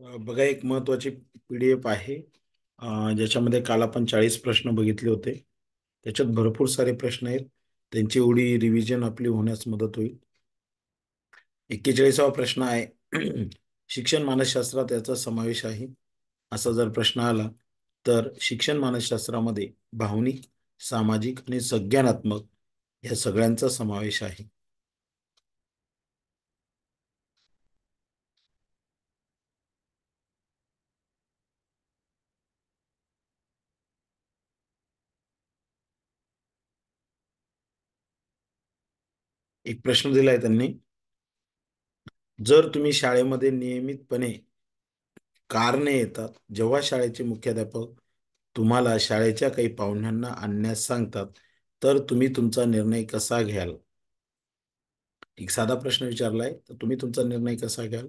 बघा, एक महत्वाची PDF आहे ज्याच्यामध्ये काल आपण 40 प्रश्न बघितले होते. त्याच्यात भरपूर सारे प्रश्न आहेत. त्यांची एवढी रिव्हिजन आपली होण्यास मदत होईल. 41वा प्रश्न आहे. शिक्षण मानसशास्त्रात याचा समावेश आहे. असा जर प्रश्न आला तर शिक्षण मानसशास्त्रामध्ये भावनिक, सामाजिक आणि संज्ञानात्मक या सगळ्यांचा समावेश आहे. एक प्रश्न दिलाय त्यांनी. जर तुम्ही शाळेमध्ये नियमितपणे कारणे येतात, जेव्हा शाळेचे मुख्याध्यापक तुम्हाला शाळेच्या काही पाहुण्यांना आणण्यास सांगतात, तर तुम्ही तुमचा निर्णय कसा घ्याल? एक साधा प्रश्न विचारलाय, तर तुम्ही तुमचा निर्णय कसा घ्याल?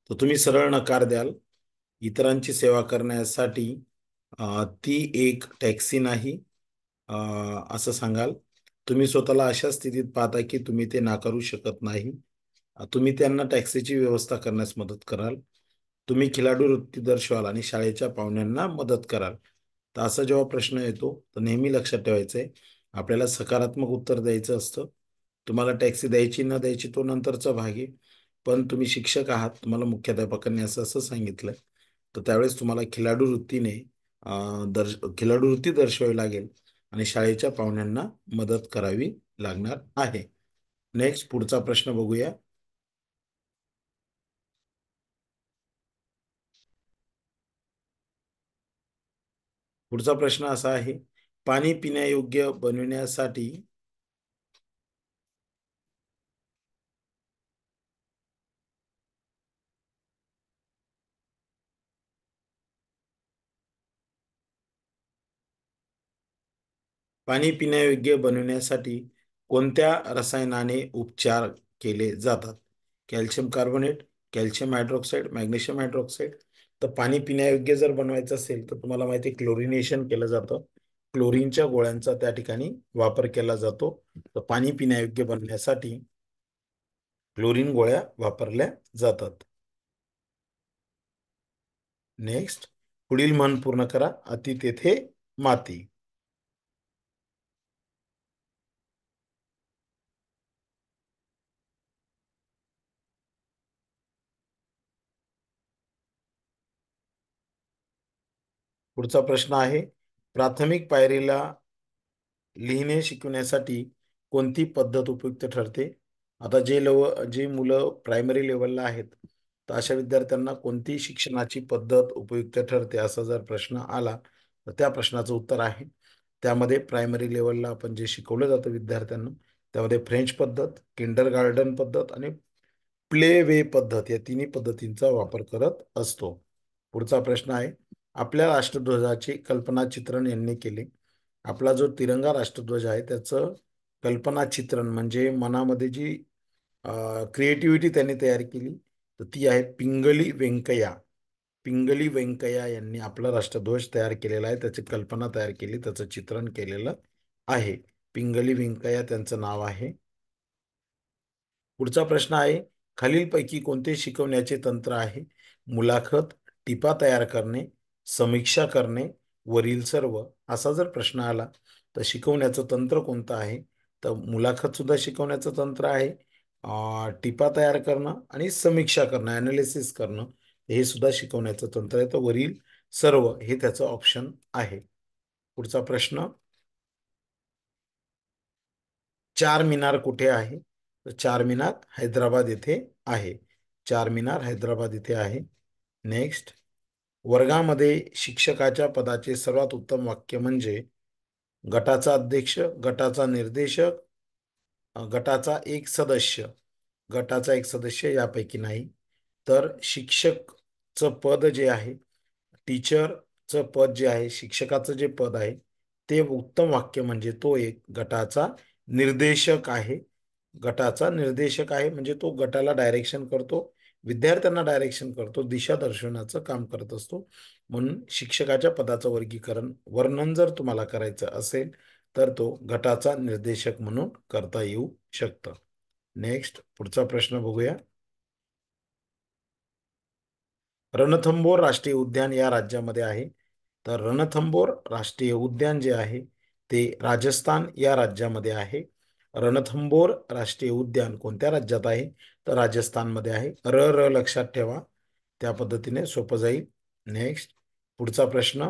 तर तुम्ही सरळ नकार द्याल. इतरांची सेवा करण्यासाठी ती एक टॅक्सी नाही, अ, असं सांगाल. तुम्ही स्वतःला अशा स्थितीत पाहता की तुम्ही ते नाकारू शकत नाही. तुम्ही त्यांना टॅक्सीची व्यवस्था करण्यास मदत कराल. तुम्ही खिलाडू वृत्ती दर्शवाल आणि शाळेच्या पाहुण्यांना मदत कराल. तर असा जेव्हा प्रश्न येतो तर नेहमी लक्षात ठेवायचं आहे, आपल्याला सकारात्मक उत्तर द्यायचं असतं. तुम्हाला टॅक्सी द्यायची न द्यायची तो नंतरचा भाग आहे. पण तुम्ही शिक्षक आहात, तुम्हाला मुख्याध्यापकांनी असं असं सांगितलं, तर त्यावेळेस तुम्हाला खिलाडू वृत्ती दर्शवावी लागेल आणि शाळेच्या पाहुण्यांना मदत करावी लागणार आहे. नेक्स्ट पुढचा प्रश्न बघूया. पुढचा प्रश्न असा आहे, पाणी पिण्यायोग्य बनविण्यासाठी पाणी पिण्यायोग्य बनवण्यासाठी कोणत्या रसायनाने उपचार केले जातात? Calcium carbonate, calcium hydroxide, magnesium hydroxide. तर पाणी पिण्यायोग्य जर बनवायचं असेल तर तुम्हाला माहिती आहे क्लोरिनेशन केलं जातं. क्लोरीनच्या गोळ्यांचा त्या ठिकाणी वापर केला जातो. तर पाणी पिण्यायोग्य बनण्यासाठी क्लोरीन गोळ्या वापरल्या जातात. नेक्स्ट, पुढील म्हण पूर्ण करा. अति तेथे माती. पुढचा प्रश्न आहे, प्राथमिक पायरीला लिहिणे शिकवण्यासाठी कोणती पद्धत उपयुक्त ठरते? आता जे मुलं प्रायमरी लेवलला आहेत, तर अशा विद्यार्थ्यांना कोणती शिक्षणाची पद्धत उपयुक्त ठरते असा जर प्रश्न आला तर त्या प्रश्नाचं उत्तर आहे, त्यामध्ये प्रायमरी लेवलला आपण जे शिकवलं जातं विद्यार्थ्यांना, त्यामध्ये फ्रेंच पद्धत, किंडर गार्डन पद्धत आणि प्ले वे पद्धत या तिन्ही पद्धतींचा वापर करत असतो. पुढचा प्रश्न आहे, आपल्या राष्ट्रध्वजाचे कल्पना चित्रण यांनी केले. आपला जो तिरंगा राष्ट्रध्वज आहे त्याचं कल्पना चित्रण म्हणजे मनामध्ये जी क्रिएटिव्हिटी त्यांनी तयार केली, तर ती आहे पिंगली व्यंकय्या. पिंगली व्यंकय्या यांनी आपला राष्ट्रध्वज तयार केलेला आहे, त्याची कल्पना तयार केली, त्याचं चित्रण केलेलं आहे. पिंगली व्यंकय्या त्यांचं नाव आहे. पुढचा प्रश्न आहे, खालीलपैकी कोणते शिकवण्याचे तंत्र आहे? मुलाखत, टिपा तयार करणे, समीक्षा करणे, वरील सर्व. असा जर प्रश्न आला तर शिकवण्याचं तंत्र कोणतं आहे? तर मुलाखत सुद्धा शिकवण्याचं तंत्र आहे. टिपा तयार करणं आणि समीक्षा करणं, अनालिसिस करणं, हे सुद्धा शिकवण्याचं तंत्र आहे. तर वरील सर्व हे त्याचं ऑप्शन आहे. पुढचा प्रश्न, चार मिनार कुठे आहे? तर चार मिनार हैदराबाद येथे आहे. चार मिनार हैदराबाद येथे आहे. नेक्स्ट, वर्गामध्ये शिक्षकाच्या पदाचे सर्वात उत्तम वाक्य म्हणजे गटाचा अध्यक्ष, गटाचा निर्देशक, गटाचा एक सदस्य यापैकी नाही. तर शिक्षकचं पद जे आहे, टीचरचं पद जे आहे, शिक्षकाचं जे पद आहे, ते उत्तम वाक्य म्हणजे तो एक गटाचा निर्देशक आहे. गटाचा निर्देशक आहे म्हणजे तो गटाला डायरेक्शन करतो, विद्यार्थ्यांना डायरेक्शन करतो, दिशा दर्शवण्याचं काम करत असतो. म्हणून शिक्षकाच्या पदाचं वर्णन जर तुम्हाला करायचं असेल तर तो गटाचा निर्देशक म्हणून करता येऊ शकतं. नेक्स्ट पुढचा प्रश्न बघूया. रणथंबोर राष्ट्रीय उद्यान या राज्यामध्ये आहे. तर रणथंबोर राष्ट्रीय उद्यान जे आहे ते राजस्थान या राज्यामध्ये आहे. रणथंबोर राष्ट्रीय उद्यान कोणत्या राज्यात आहे? तर राजस्थानमध्ये आहे. र लक्षात ठेवा, त्या पद्धतीने सोपं जाईल. नेक्स्ट, पुढचा प्रश्न.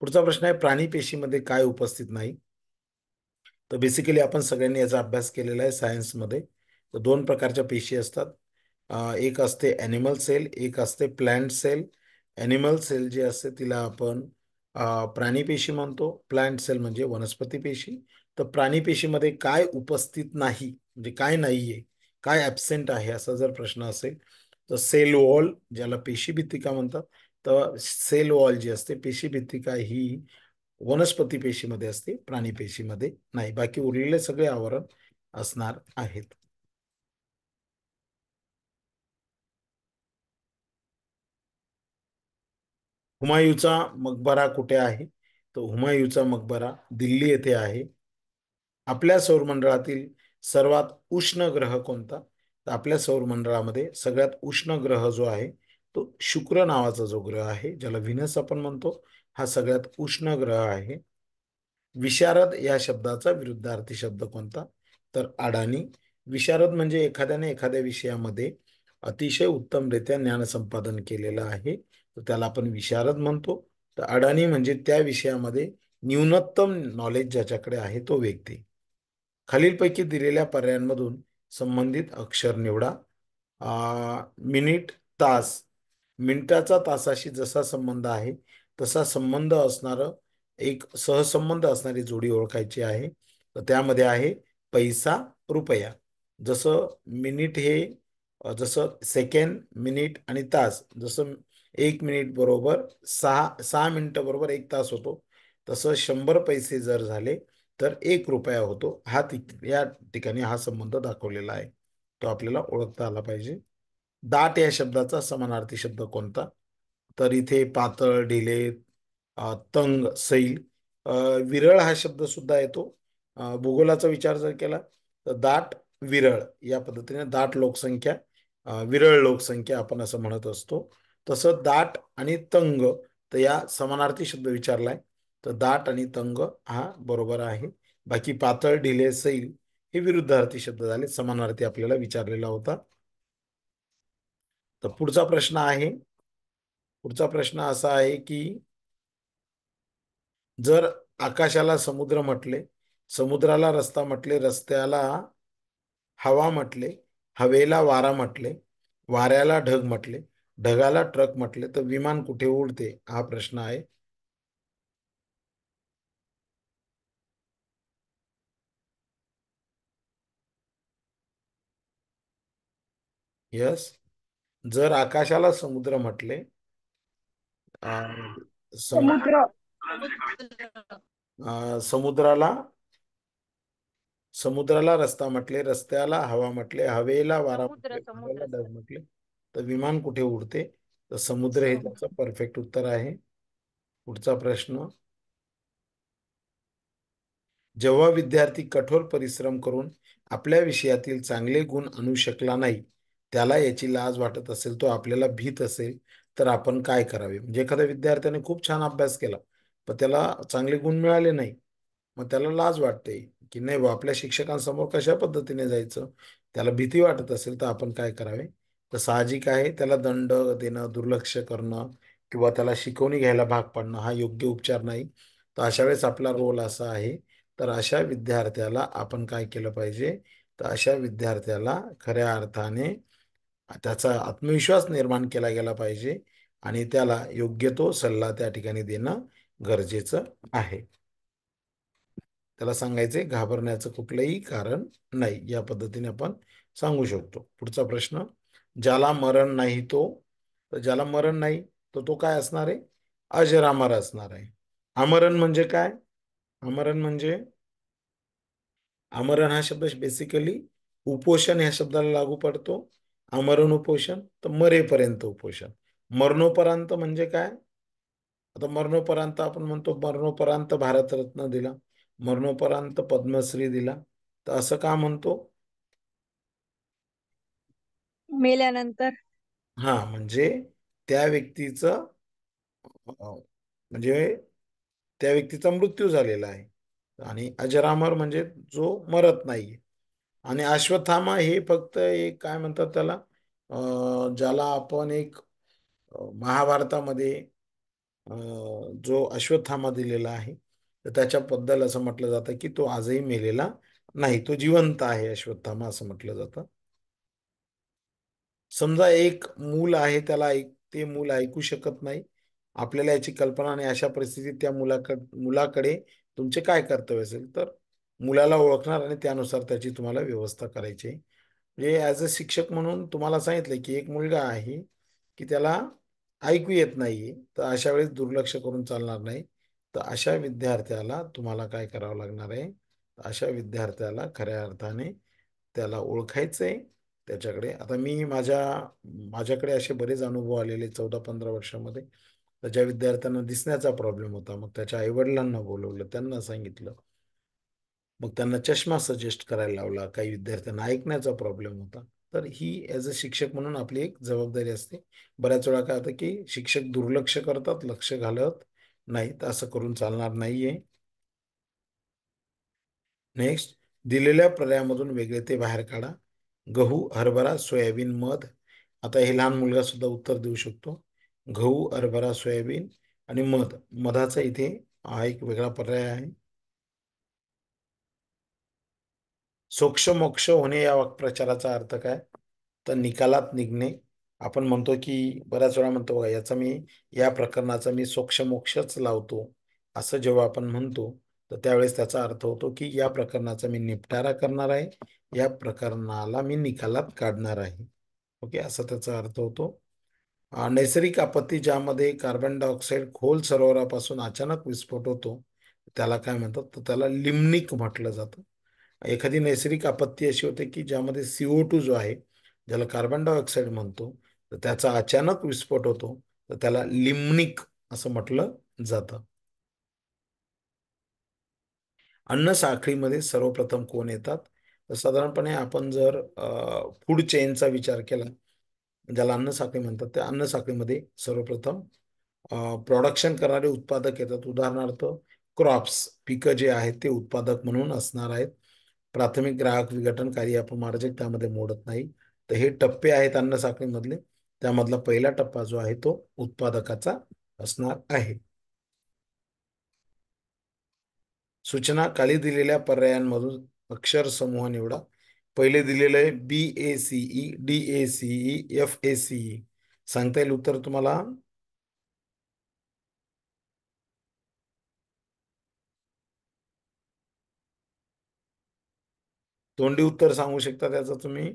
पुढचा प्रश्न आहे, प्राणी पेशीमध्ये काय उपस्थित नाही? तर बेसिकली आपण सगळ्यांनी याचा अभ्यास केलेला आहे सायन्समध्ये. तर दोन प्रकारच्या पेशी असतात. एक असते ॲनिमल सेल, एक असते प्लांट सेल. ॲनिमल सेल जे असते तिला आपण प्राणी पेशी म्हणतो. प्लांट सेल म्हणजे वनस्पती पेशी. तर प्राणी पेशीमध्ये काय उपस्थित नाही, म्हणजे काय नाहीये, काय ॲबसेंट आहे, असा जर प्रश्न असेल तर सेल वॉल, ज्याला पेशी भित्तिका म्हणतात, तर सेल वॉल जी असते, पेशी भित्तिका, ही वनस्पती पेशीमध्ये असते, प्राणी पेशीमध्ये नाही. बाकी उरलेले सगळे आवरण असणार आहेत. हुमायूचा मकबरा कुठे आहे? तर हुमायूचा मकबरा दिल्ली येथे आहे. आपल्या सौरमंडळातील सर्वात उष्ण ग्रह कोणता? तर आपल्या सौरमंडळामध्ये सगळ्यात उष्ण ग्रह जो आहे तो शुक्र नावाचा जो ग्रह आहे, ज्याला व्हीनस आपण म्हणतो, हा सगळ्यात उष्ण ग्रह आहे. विशारद या शब्दाचा विरुद्धार्थी शब्द कोणता? तर अडाणी. विशारद म्हणजे एखाद्याने एखाद्या विषयामध्ये अतिशय उत्तमरित्या ज्ञान संपादन केलेलं आहे, तर त्याला आपण विशारद म्हणतो. तर अडाणी म्हणजे त्या विषयामध्ये न्यूनतम नॉलेज ज्याच्याकडे आहे तो व्यक्ती. खालीलपैकी दिलेल्या पर्यायांमधून संबंधित अक्षर निवडा. मिनिट, तास. मिनिटाचा तासाशी जसा संबंध आहे तसा संबंध असणारं एक सहसंबंध असणारी जोडी ओळखायची आहे. तर त्यामध्ये आहे पैसा, रुपया. जसं मिनिट हे जसं सेकंड, मिनिट आणि तास, जसं 1 मिनिट बरोबर 6 मिनिटं बरोबर 1 तास होतो, तसं 100 पैसे जर झाले तर 1 रुपया होतो. या ठिकाणी हा संबंध दाखवलेला आहे, तो आपल्याला ओळखता आला पाहिजे. दाट या शब्दाचा समानार्थी शब्द कोणता? तर इथे पातळ, ढिले, तंग, सैल. अ, विरळ हा शब्द सुद्धा येतो. भूगोलाचा विचार जर केला तर दाट, विरळ या पद्धतीने दाट लोकसंख्या, विरळ लोकसंख्या आपण असं म्हणत असतो. तसं दाट आणि तंग, तर या समानार्थी शब्द विचारलाय, तर दाट आणि तंग हा बरोबर आहे. बाकी पातळ, ढिले, सैल हे विरुद्धार्थी शब्द झाले, समानार्थी आपल्याला विचारलेला होता. तर पुढचा प्रश्न असा आहे की जर आकाशाला समुद्र म्हटले, समुद्राला रस्ता म्हटले, रस्त्याला हवा म्हटले, हवेला वारा म्हटले, वाऱ्याला ढग म्हटले, ढगाला ट्रक म्हटले, तर विमान कुठे उडते? हा प्रश्न आहे. यस. जर आकाशाला समुद्र म्हटले, अं, सम समुद्र. समुद्राला समुद्राला रस्ता म्हटले, रस्त्याला हवा म्हटले, हवेला वारा समुद्र म्हटले, समुद्र वाऱ्याला सर. ढग म्हटले, तर विमान कुठे उडते? तर समुद्र हे त्याचं परफेक्ट उत्तर आहे. पुढचा प्रश्न. जेव्हा विद्यार्थी कठोर परिश्रम करून आपल्या विषयातील चांगले गुण आणू शकला नाही, त्याला याची लाज वाटत असेल, तो आपल्याला भीत असेल, तर आपण काय करावे? म्हणजे एखाद्या विद्यार्थ्याने खूप छान अभ्यास केला पण त्याला चांगले गुण मिळाले नाही, मग त्याला लाज वाटते की नाही बा, आपल्या शिक्षकांसमोर कशा पद्धतीने जायचं, त्याला भीती वाटत असेल, तर आपण काय करावे? तर साहजिक आहे, त्याला दंड देणं, दुर्लक्ष करणं किंवा त्याला शिकवणी घ्यायला भाग पाडणं हा योग्य उपचार नाही. तर अशा वेळेस आपला रोल असा आहे, तर अशा विद्यार्थ्याला आपण काय केलं पाहिजे? तर अशा विद्यार्थ्याला खऱ्या अर्थाने त्याचा आत्मविश्वास निर्माण केला गेला पाहिजे आणि त्याला योग्य तो सल्ला त्या ठिकाणी देणं गरजेचं आहे. त्याला सांगायचे घाबरण्याचं कुठलंही कारण नाही, या पद्धतीने आपण सांगू शकतो. पुढचा प्रश्न. ज्याला मरण नाही तो, तर ज्याला मरण नाही तर तो काय असणार आहे? अजरामर असणार आहे. आमरण म्हणजे काय? आमरण म्हणजे, आमरण हा शब्द बेसिकली उपोषण या शब्दाला लागू पडतो. आमरण उपोषण, तर मरेपर्यंत उपोषण. मरणोपरांत म्हणजे काय? आता मरणोपरांत आपण म्हणतो मरणोपरांत भारतरत्न दिला, मरणोपरांत पद्मश्री दिला, तर असं का म्हणतो? मेल्यानंतर. हा म्हणजे त्या व्यक्तीचं म्हणजे त्या व्यक्तीचा मृत्यू झालेला आहे. आणि अजरामर म्हणजे जो मरत नाहीये. आणि अश्वत्थामा हे फक्त एक काय म्हणतात त्याला, ज्याला आपण एक महाभारतामध्ये अ, जो अश्वत्थामा दिलेला आहे, तर त्याच्याबद्दल असं म्हटलं जातं की तो आजही मेलेला नाही, तो जिवंत आहे अश्वत्थामा असं म्हटलं जातं. समजा एक मूल आहे, त्याला ते मूल ऐकू शकत नाही. आपल्याला याची कल्पना नाही, अशा परिस्थितीत त्या मुलाकडे तुमचे काय कर्तव्य असेल, तर मुलाला ओळखणार आणि त्यानुसार त्याची तुम्हाला व्यवस्था करायची आहे. म्हणजे ॲज अ शिक्षक म्हणून तुम्हाला सांगितलं की एक मुलगा आहे की त्याला ऐकू येत नाहीये, तर अशा वेळेस दुर्लक्ष करून चालणार नाही. तर अशा विद्यार्थ्याला तुम्हाला काय करावं लागणार आहे, अशा विद्यार्थ्याला खऱ्या अर्थाने त्याला ओळखायचंय. त्याच्याकडे आता माझ्याकडे असे बरेच अनुभव आलेले 14-15 वर्षामध्ये. तर ज्या विद्यार्थ्यांना दिसण्याचा प्रॉब्लेम होता, मग त्याच्या आईवडिलांना बोलवलं, त्यांना सांगितलं. मग त्यांना चष्मा सजेस्ट करायला लावला. काही विद्यार्थ्यांना ऐकण्याचा प्रॉब्लेम होता. तर ही ॲज अ शिक्षक म्हणून आपली एक जबाबदारी असते. बऱ्याच वेळा काय होतं की शिक्षक दुर्लक्ष करतात, लक्ष घालत नाहीत. असं करून चालणार नाहीये. नेक्स्ट, दिलेल्या पर्यायामधून वेगळे ते बाहेर काढा. गहू, हरभरा, सोयाबीन, मध. आता हे लहान मुलगा सुद्धा उत्तर देऊ शकतो. गहू, हरभरा, सोयाबीन आणि मध. मधाचा इथे हा एक वेगळा पर्याय आहे. सोक्ष मोक्ष होणे या वाक्प्रचाराचा अर्थ काय? तर निकालात निघणे. आपण म्हणतो की बऱ्याच वेळा म्हणतो बघा, या प्रकरणाचा मी सोक्ष मोक्षच लावतो, असं जेव्हा आपण म्हणतो, तर त्यावेळेस त्याचा अर्थ होतो की या प्रकरणाचा मी निपटारा करणार आहे, या प्रकरणाला मी निकालात काढणार आहे. ओके, असा त्याचा अर्थ होतो. नैसर्गिक आपत्ती ज्यामध्ये कार्बन डायऑक्साईड खोल सरोवरापासून अचानक विस्फोट होतो, त्याला काय म्हणतात, तर त्याला लिम्निक म्हटलं जातं. एखादी नैसर्गिक आपत्ती अशी होते की ज्यामध्ये CO2 जो आहे, ज्याला कार्बन डायऑक्साईड म्हणतो, तर त्याचा अचानक विस्फोट होतो, तर त्याला लिम्निक असं म्हटलं जातं. अन्न साखळीमध्ये सर्वप्रथम कोण येतात? तर साधारणपणे आपण जर फूड चेनचा विचार केला, ज्याला अन्न साखळी म्हणतात, त्या अन्न साखळीमध्ये सर्वप्रथम प्रोडक्शन करणारे उत्पादक येतात. उदाहरणार्थ क्रॉप्स, पिकं जे आहेत ते उत्पादक म्हणून असणार आहेत. प्राथमिक ग्राहक विघटन कार्य आपण मार्जिक त्यामध्ये मोडत नाही. तर हे टप्पे आहेत अन्न साखळीमधले. त्यामधला पहिला टप्पा जो आहे तो उत्पादकाचा असणार आहे. सूचना, खाली दिलेल्या पर्यायांमधून अक्षर समूह निवडा. पहिले दिलेलं आहे BACE, DACE, FACE. सांगता येईल उत्तर तुम्हाला? तोंडी उत्तर सांगू शकता त्याचं तुम्ही?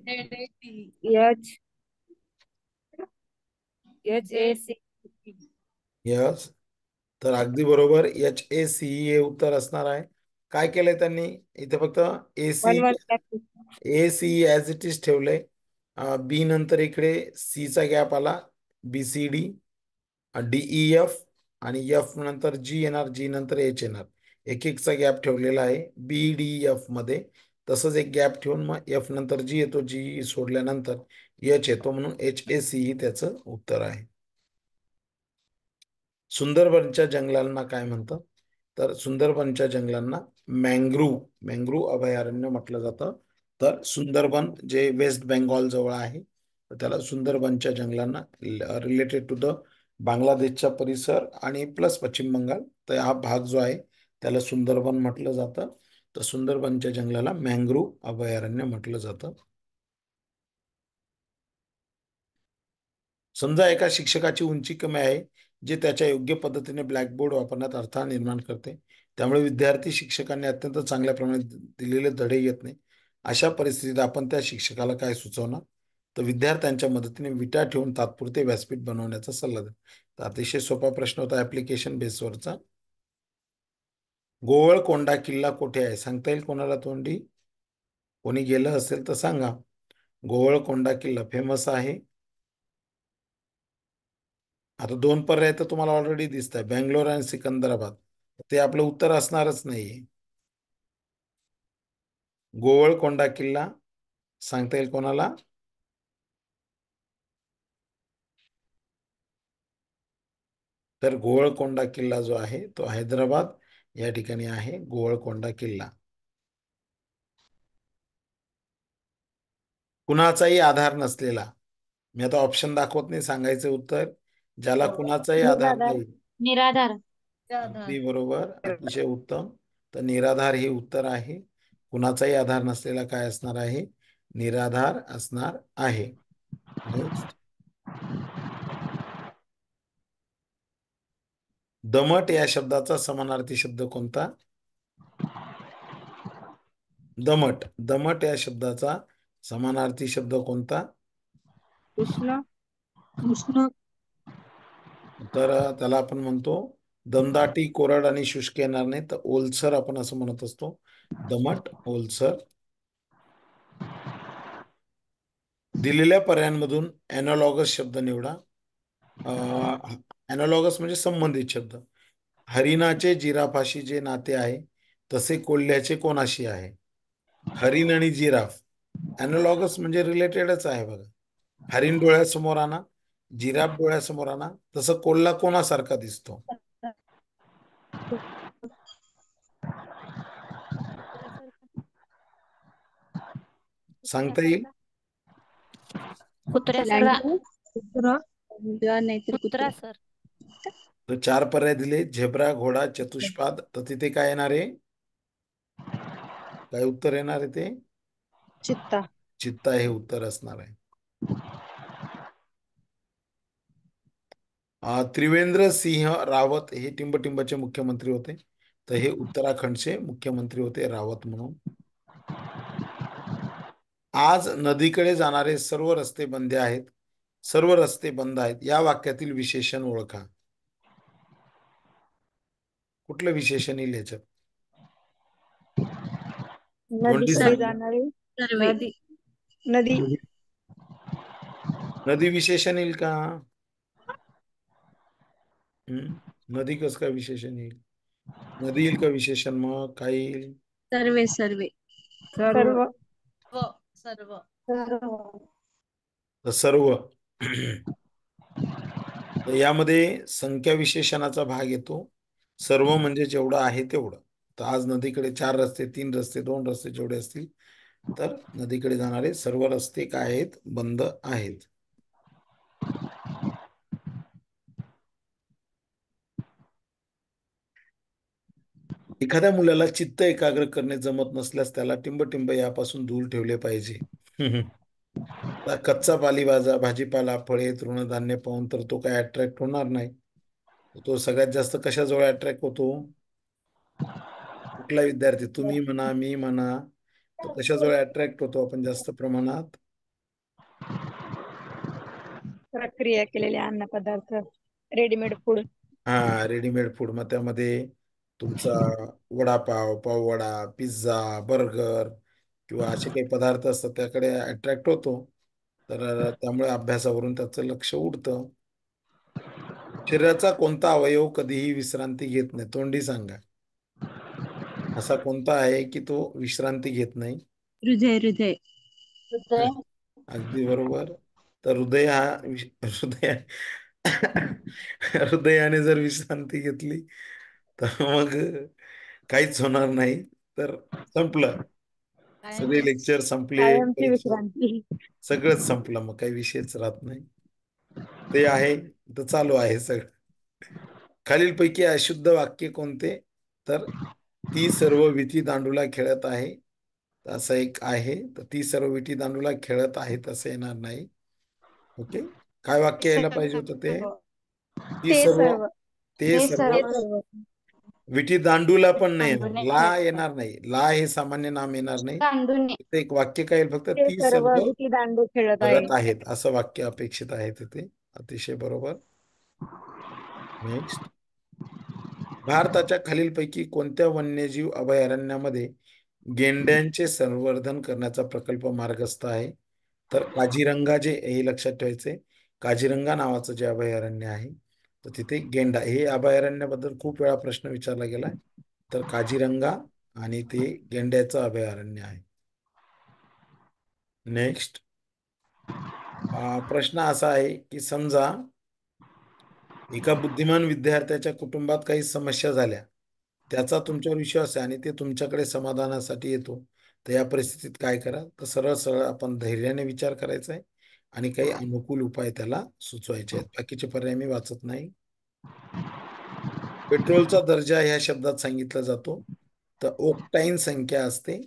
H HAC. यस. तर अगदी बरोबर, HACE हे उत्तर असणार आहे. काय केलंय त्यांनी इथे? फक्त AC, 1-1 practice. ACE as it is ठेवलंय. बी नंतर इकडे सीचा गॅप आला, BCD, DEF आणि F नंतर G येणार, G नंतर H येणार. एक एकचा गॅप ठेवलेला आहे BDF मध्ये. तसंच एक गॅप ठेवून मग F नंतर G येतो, G सोडल्यानंतर H येतो, म्हणून HACE ही त्याचं उत्तर आहे. सुंदरबनच्या जंगलांना काय म्हणतात? तर सुंदरबनच्या जंगलांना मँग्रुव्ह अभयारण्य म्हटलं जातं. तर सुंदरबन जे वेस्ट बेंगॉल जवळ आहे, तर त्याला सुंदरबनच्या जंगलांना रिलेटेड टू द बांगलादेशचा परिसर आणि प्लस पश्चिम बंगाल, तर हा भाग जो आहे त्याला सुंदरबन म्हटलं जातं. तर सुंदरबनच्या जंगलाला मँग्रुव्ह अभयारण्य म्हटलं जातं. समजा एका शिक्षकाची उंची कमी आहे, जे त्याच्या योग्य पद्धतीने ब्लॅकबोर्ड वापरण्यात अडथळा निर्माण करते. त्यामुळे विद्यार्थी शिक्षकांनी अत्यंत चांगल्या प्रमाणात दिलेले धडे घेत नाही. अशा परिस्थितीत आपण त्या शिक्षकाला काय सुचवणार? तर विद्यार्थ्यांच्या मदतीने विटा ठेवून तात्पुरते व्यासपीठ बनवण्याचा सल्ला द्या. तर अतिशय सोपा प्रश्न होता ऍप्लिकेशन बेसवरचा. गोवळकोंडा किल्ला कुठे आहे? सांगता येईल कोणाला तोंडी? कोणी गेलं असेल तर सांगा. गोवळकोंडा किल्ला फेमस आहे. आता दोन पर्याय तर तुम्हाला ऑलरेडी दिसत आहे, बँगलोर आणि सिकंदराबाद. ते आपलं उत्तर असणारच नाहीये. गोवळकोंडा किल्ला सांगता येईल कोणाला? तर गोवळकोंडा किल्ला जो आहे तो हैदराबाद या ठिकाणी आहे गोवळकोंडा किल्ला. कुणाचाही आधार नसलेला. मी आता ऑप्शन दाखवत नाही, सांगायचं उत्तर. ज्याला कुणाचाही आधार निराधार. नाही. निराधार. अगदी बरोबर, अतिशय उत्तम. तर निराधार हे उत्तर आहे. कुणाचाही आधार नसलेला काय असणार आहे? निराधार असणार आहे. नेक्स्ट. दमट या शब्दाचा समानार्थी शब्द कोणता? दमट. दमट या शब्दाचा समानार्थी शब्द कोणता? उष्ण. उष्ण. तर त्याला आपण म्हणतो दमदाटी, कोरड आणि शुष्क येणार नाही, तर ओलसर आपण असं म्हणत असतो. दमट, ओलसर. दिलेल्या पर्यायांमधून ॲनालॉगस शब्द निवडा. ॲनालॉगस म्हणजे संबंधित शब्द. हरिणाचे जिराफाशी जे नाते आहे तसे कोल्ह्याचे कोणाशी आहे? हरिण आणि जिराफ ॲनालॉगस म्हणजे रिलेटेडच आहे बघा. हरिण डोळ्यासमोर आणा, जिराफ डोळ्यासमोर आणा, तसं कोल्हा कोणासारखा दिसतो? सांगता येईल? कुत्र्यासारखा. कुत्रा. नाहीतर कुत्रा. सर. तर चार पर्याय दिले: झेब्रा, घोडा, चतुष्पाद. तर तिथे काय येणार आहे? काय उत्तर येणार आहे ते? चित्ता. चित्ता हे उत्तर असणार आहे. त्रिवेंद्र सिंह रावत हे टिंबटिंबचे मुख्यमंत्री होते. तर हे उत्तराखंडचे मुख्यमंत्री होते, रावत म्हणून. आज नदीकडे जाणारे सर्व रस्ते बंद आहेत. सर्व रस्ते बंद आहेत या वाक्यातील विशेषण ओळखा. कुठलं विशेषण येईल याच्यात? तोंडी नदीकडे सांगा. जाणारी. नदी. नदी. नदी विशेषण येईल का? नदी कसं काय विशेषण येईल? नदी येईल का विशेषण? मग काय येईल? सर्वे. सर्वे. सर्व. सर्व. सर्व. तर सर्व. तर यामध्ये संख्या विशेषणाचा भाग येतो. सर्व म्हणजे जेवढं आहे तेवढं. तर आज नदीकडे चार रस्ते, तीन रस्ते, दोन रस्ते जेवढे असतील, तर नदीकडे जाणारे सर्व रस्ते काय आहेत? बंद आहेत. एखाद्या मुलाला चित्त एकाग्र करणे जमत नसल्यास त्याला टिंबटिंब यापासून दूर ठेवले पाहिजे. आता कच्चा पालेभाजा, भाजीपाला, फळे, तृणधान्य पाहून तर तो काय अट्रॅक्ट होणार नाही. तो सगळ्यात जास्त कशाजवळ अट्रॅक्ट होतो? कुठला विद्यार्थी? तुम्ही म्हणा, मी म्हणा. तो कशाजवळ अट्रॅक्ट होतो आपण जास्त प्रमाणात? प्रक्रिया केलेले अन्नपदार्थ. Readymade food. हा, रेडीमेड फूड. मग त्यामध्ये तुमचा वडापाव, पाववडा, पिझ्झा, बर्गर किंवा असे काही पदार्थ असतात त्याकडे अट्रॅक्ट होतो. तर त्यामुळे अभ्यासावरून त्याचं लक्ष उडतं. शरीराचा कोणता अवयव कधीही विश्रांती घेत नाही? तोंडी सांगा. असा कोणता आहे की तो विश्रांती घेत नाही? हृदय. हृदय. हृदय. अगदी बरोबर. तर हृदय हा हृदय हृदयाने जर विश्रांती घेतली तर मग काहीच होणार नाही. तर संपलं. सगळे लेक्चर संपले, कायमची परीक्षा विश्रांती. सगळंच संपलं, मग काही विषयच राहत नाही. ते आहे तर चालू आहे सगळं. खालीलपैकी अशुद्ध वाक्य कोणते? तर ती सर्व विटी दांडूला खेळत आहे. असं एक आहे. तर ती सर्व विटी दांडूला खेळत आहेत असं येणार नाही. ओके. काय वाक्य यायला पाहिजे होतं ते? सर्व. ती ते सर्व. सर्व. ते ते सर्व. सर्व. विटी दांडूला पण नाही येणार, दांडूने ला खेळतात. येणार नाही. ला हे सामान्य नाम येणार नाही. दांडूने. इथे एक वाक्य काय येईल फक्त? ते ती सर्व सर्व विटी दांडू खेळत आहे. बघत आहेत असं वाक्य अपेक्षित आहे तिथे. अतिशय बरोबर. नेक्स्ट. भारताच्या खालीलपैकी कोणत्या वन्यजीव अभयारण्यामध्ये गेंड्यांचे संवर्धन करण्याचा प्रकल्प मार्गस्थ आहे? तर काझीरंगा, जे हे लक्षात ठेवायचे, काझीरंगा नावाचं जे अभयारण्य आहे तर तिथे गेंडा हे अभयारण्याबद्दल खूप वेळा प्रश्न विचारला गेलाय. तर काझीरंगा आणि ते गेंड्याचं अभयारण्य आहे. नेक्स्ट. प्रश्न असा आहे की समजा एका बुद्धिमान विद्यार्थ्याच्या कुटुंबात काही समस्या झाल्या, त्याचा तुमच्यावर विश्वास आहे आणि ते तुमच्याकडे समाधानासाठी येतो, तर या परिस्थितीत काय करा? तर सरळ सरळ आपण धैर्याने विचार करायचा आहे आणि काही अनुकूल उपाय त्याला सुचवायचे आहेत. बाकीचे पर्याय मी वाचत नाही. पेट्रोलचा दर्जा ह्या शब्दात सांगितला जातो, तर ओक्टाईन संख्या असते.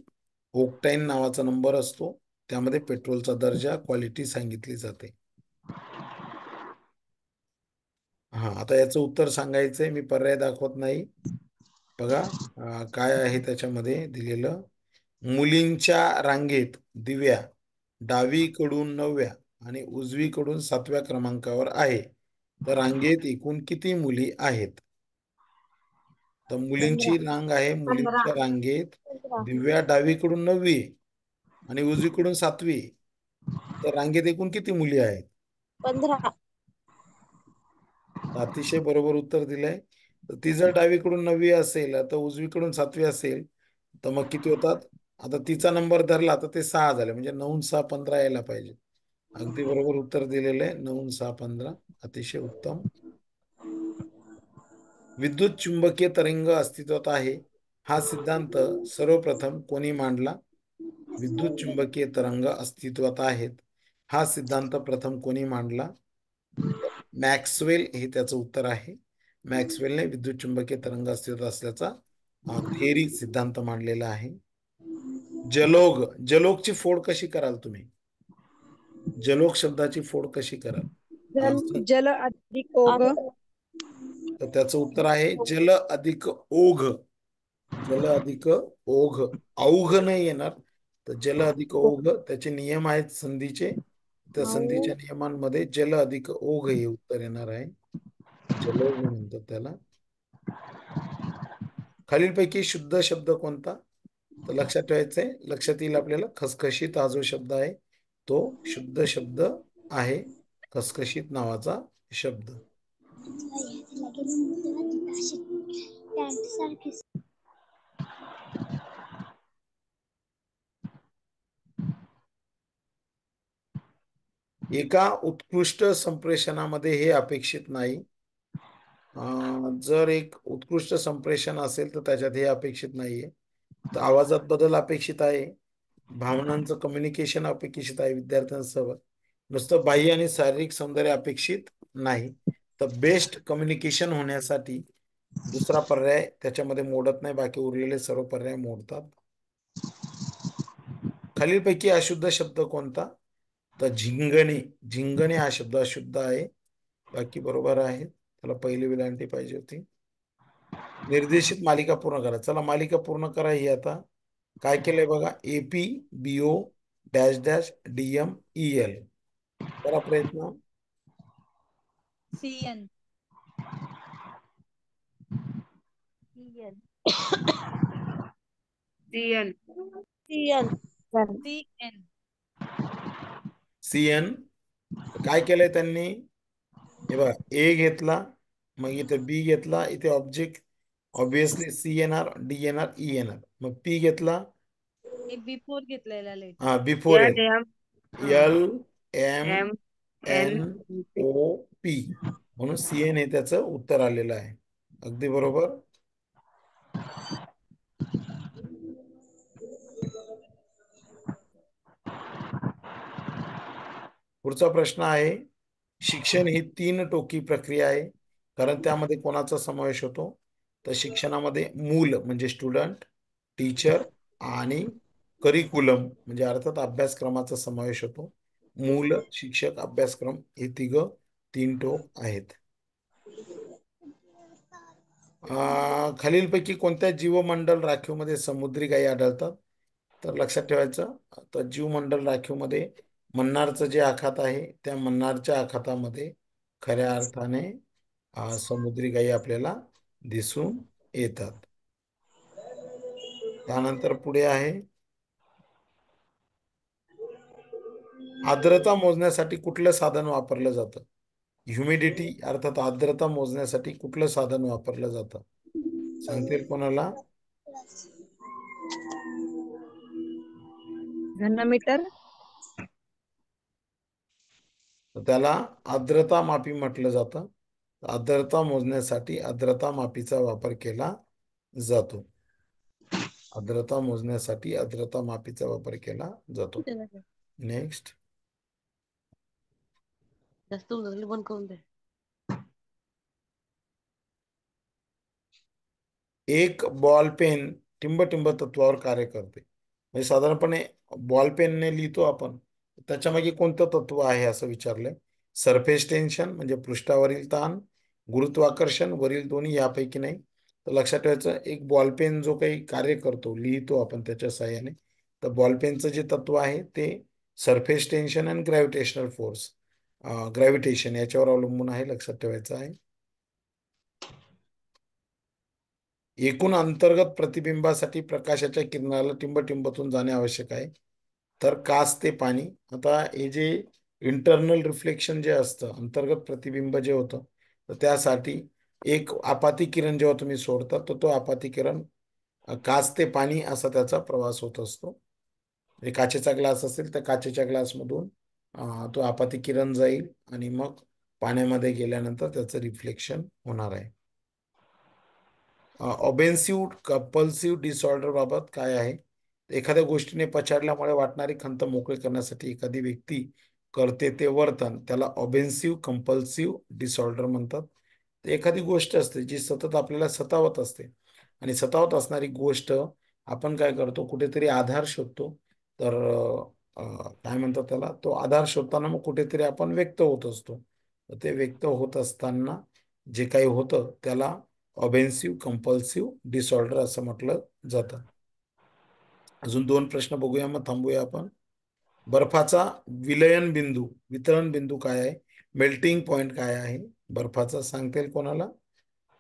ओक्टाईन नावाचा नंबर असतो, त्यामध्ये पेट्रोलचा दर्जा क्वालिटी सांगितली जाते. हा, आता याचं उत्तर सांगायचंय, मी पर्याय दाखवत नाही. बघा काय आहे त्याच्यामध्ये दिलेलं. मुलींच्या रांगेत दिव्या डावीकडून 9व्या आणि उजवीकडून 7व्या क्रमांकावर आहे, तर रांगेत एकूण किती मुली आहेत? तर मुलींची 15. रांग आहे, 15. मुलींच्या रांगेत 15. दिव्या डावीकडून 9वी आणि उजवीकडून 7वी, तर रांगेत एकूण किती मुली आहेत? 15. अतिशय बरोबर उत्तर दिलंय. तर ती जर डावीकडून 9वी असेल तर उजवीकडून 7वी असेल, तर मग किती होतात? आता तिचा नंबर धरला तर ते 6 झाले, म्हणजे 9 6 15 यायला पाहिजे. अगदी बरोबर उत्तर दिलेलं आहे, 9 6 15. अतिशय उत्तम. विद्युत चुंबकीय तरंग अस्तित्वात आहे, हा सिद्धांत सर्वप्रथम कोणी मांडला? विद्युत चुंबकीय तरंग अस्तित्वात आहेत, हा सिद्धांत प्रथम कोणी मांडला? मॅक्सवेल हे त्याचं उत्तर आहे. मॅक्सवेलने विद्युत चुंबकीय तरंग अस्तित्वात असल्याचा थेअरी सिद्धांत मांडलेला आहे. जलोग, जलोगची फोड कशी कराल तुम्ही? जलोग शब्दाची फोड कशी कराल? जल अधिक ओघ. तर त्याचं उत्तर आहे जल अधिक ओघ. जल अधिक ओघ, अवघ नाही येणार. तर जल अधिक ओघ, त्याचे नियम आहेत संधीचे, त्या संधीच्या नियमांमध्ये जल अधिक ओघ हे उत्तर येणार आहे. जलोघ म्हणतात त्याला. खालीलपैकी शुद्ध शब्द कोणता? तर लक्षात ठेवायचंय, लक्षात येईल आपल्याला, खसखशीत हा जो शब्द आहे तो शुद्ध शब्द आहे, खसखशीत नावाचा शब्द. एका उत्कृष्ट संप्रेषणामध्ये हे अपेक्षित नाही. जर एक उत्कृष्ट संप्रेषण असेल तर त्याच्यात हे अपेक्षित नाहीये. तर आवाजात बदल अपेक्षित आहे, भावनांचं कम्युनिकेशन अपेक्षित आहे विद्यार्थ्यांसोबत, नुसतं बाह्य आणि शारीरिक सौंदर्य अपेक्षित नाही. तर बेस्ट कम्युनिकेशन होण्यासाठी दुसरा पर्याय त्याच्यामध्ये मोडत नाही, बाकी उरलेले सर्व पर्याय मोडतात. खालीलपैकी अशुद्ध शब्द कोणता? तर झिंगणे. झिंगणे हा शब्द अशुद्ध आहे, बाकी बरोबर आहे. त्याला पहिली विलांटी पाहिजे होती. निर्देशित मालिका पूर्ण करा. चला मालिका पूर्ण करा. ही आता काय केलंय बघा, AP BO dash dash DM EL. करा प्रयत्न. CN CN CN. CN. CN CN. काय केलंय त्यांनी? हे बघा, A घेतला, मग इथे B घेतला, इथे ऑब्जेक्ट ऑब्विसली C येणार, D येणार, E येणार. मग P घेतला, मी बिफोर घेतलेला लेटर. हा बिफोर N येईल, M M N LMNOP, म्हणून CN हे त्याचं उत्तर आलेलं आहे. अगदी बरोबर. पुढचा प्रश्न आहे, शिक्षण ही 3 टोकी प्रक्रिया आहे, कारण त्यामध्ये कोणाचा समावेश होतो? तर शिक्षणामध्ये मूल म्हणजे स्टुडंट, टीचर आणि करिक्युलम म्हणजे अर्थात अभ्यासक्रमाचा समावेश होतो. मूल, शिक्षक, अभ्यासक्रम हे 3 टोक आहेत. खालीलपैकी कोणत्या जीवमंडल राखीवमध्ये समुद्री गायी आढळतात? तर लक्षात ठेवायचं, तर जीवमंडल राखीवमध्ये मन्नारचं जे आखात आहे, त्या मन्नारच्या आखातामध्ये खऱ्या अर्थाने समुद्री गायी आपल्याला दिसून येतात. त्यानंतर पुढे आहे, आर्द्रता मोजण्यासाठी कुठलं साधन वापरलं जातं? ह्युमिडिटी अर्थात आर्द्रता मोजण्यासाठी कुठलं साधन वापरलं जातं? सांगतील कोणाला? घनमीटर. तर त्याला आर्द्रता मापी म्हटलं जातं. आर्द्रता मोजण्यासाठी आर्द्रता मापीचा वापर केला जातो. आर्द्रता मोजण्यासाठी आर्द्रता मापीचा वापर केला जातो. नेक्स्ट. जास्त बंद करून दे. एक बॉल पेन टिंब तत्वावर कार्य करते. म्हणजे साधारणपणे बॉल पेनने लिहितो आपण, त्याच्यामागे कोणतं तत्व आहे असं विचारलंय. सरफेस टेन्शन म्हणजे पृष्ठावरील ताण, गुरुत्वाकर्षण वरील दोन्ही यापैकी नाही. तर लक्षात ठेवायचं, एक बॉल पेन जो काही कार्य करतो, लिहितो आपण त्याच्या साहाय्याने, तर बॉल पेनचं जे तत्व आहे ते सरफेस टेन्शन आणि ग्रॅव्हिटेशनल फोर्स, ग्रॅव्हिटेशन याच्यावर अवलंबून आहे. लक्षात ठेवायचं आहे. एकूण अंतर्गत प्रतिबिंबासाठी प्रकाशाच्या किरणाला टिंबतून जाणे आवश्यक आहे. तर काच ते पाणी. आता हे जे इंटरनल रिफ्लेक्शन जे असतं, अंतर्गत प्रतिबिंब जे होतं, तर त्यासाठी एक आपाती किरण जेव्हा तुम्ही सोडता, तर तो आपाती किरण काच ते पाणी असा त्याचा प्रवास होत असतो. म्हणजे काचेचा ग्लास असेल तर काचेच्या ग्लासमधून तो आपाती किरण जाईल आणि मग पाण्यामध्ये गेल्यानंतर त्याचं रिफ्लेक्शन होणार आहे. ऑबेन्सिव्ह कंपल्सिव्ह डिसऑर्डर बाबत काय आहे? एखाद्या गोष्टीने पछाडल्यामुळे वाटणारी खंत मोकळी करण्यासाठी एखादी व्यक्ती करते ते वर्तन, त्याला ऑबेन्सिव्ह कंपल्सिव्ह डिसऑर्डर म्हणतात. एखादी गोष्ट असते जी सतत आपल्याला सतावत असते, आणि सतावत असणारी गोष्ट आपण काय करतो, कुठेतरी आधार शोधतो. तर काय म्हणतात त्याला, तो आधार शोधताना मग कुठेतरी आपण व्यक्त होत असतो. तर ते व्यक्त होत असताना जे काही होतं त्याला ऑबेन्सिव्ह कंपल्सिव्ह डिसऑर्डर असं म्हटलं जातं. अजून 2 प्रश्न बघूया, मग थांबूया आपण. बर्फाचा विलयन बिंदू, वितरण बिंदू काय आहे? मेल्टिंग पॉइंट काय आहे बर्फाचा? सांगता येईल कोणाला?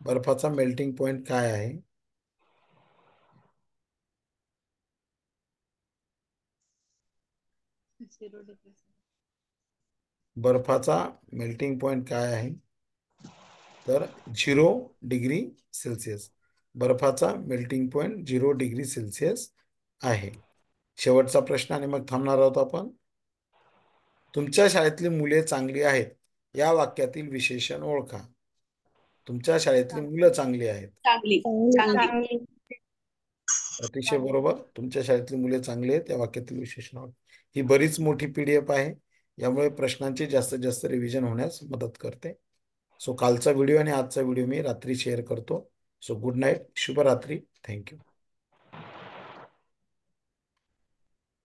बर्फाचा मेल्टिंग पॉइंट काय आहे? बर्फाचा मेल्टिंग पॉइंट काय आहे? तर 0 डिग्री सेल्सिअस. बर्फाचा मेल्टिंग पॉइंट 0 डिग्री सेल्सिअस आहे. शेवटचा प्रश्न आणि मग थांबणार आहोत आपण. तुमच्या शाळेतली मुले चांगली आहेत या वाक्यातील विशेषण ओळखा. तुमच्या शाळेतली मुलं चांगली आहेत. चांगली चांगली. अतिशय बरोबर. तुमच्या शाळेतली मुले चांगली आहेत या वाक्यातील विशेषण ओळखा. ही बरीच मोठी PDF आहे, यामुळे प्रश्नांची जास्तीत जास्त रिव्हिजन होण्यास मदत करते. सो कालचा व्हिडिओ आणि आजचा व्हिडिओ मी रात्री शेअर करतो. सो गुड नाईट, शुभरात्री, थँक्यू.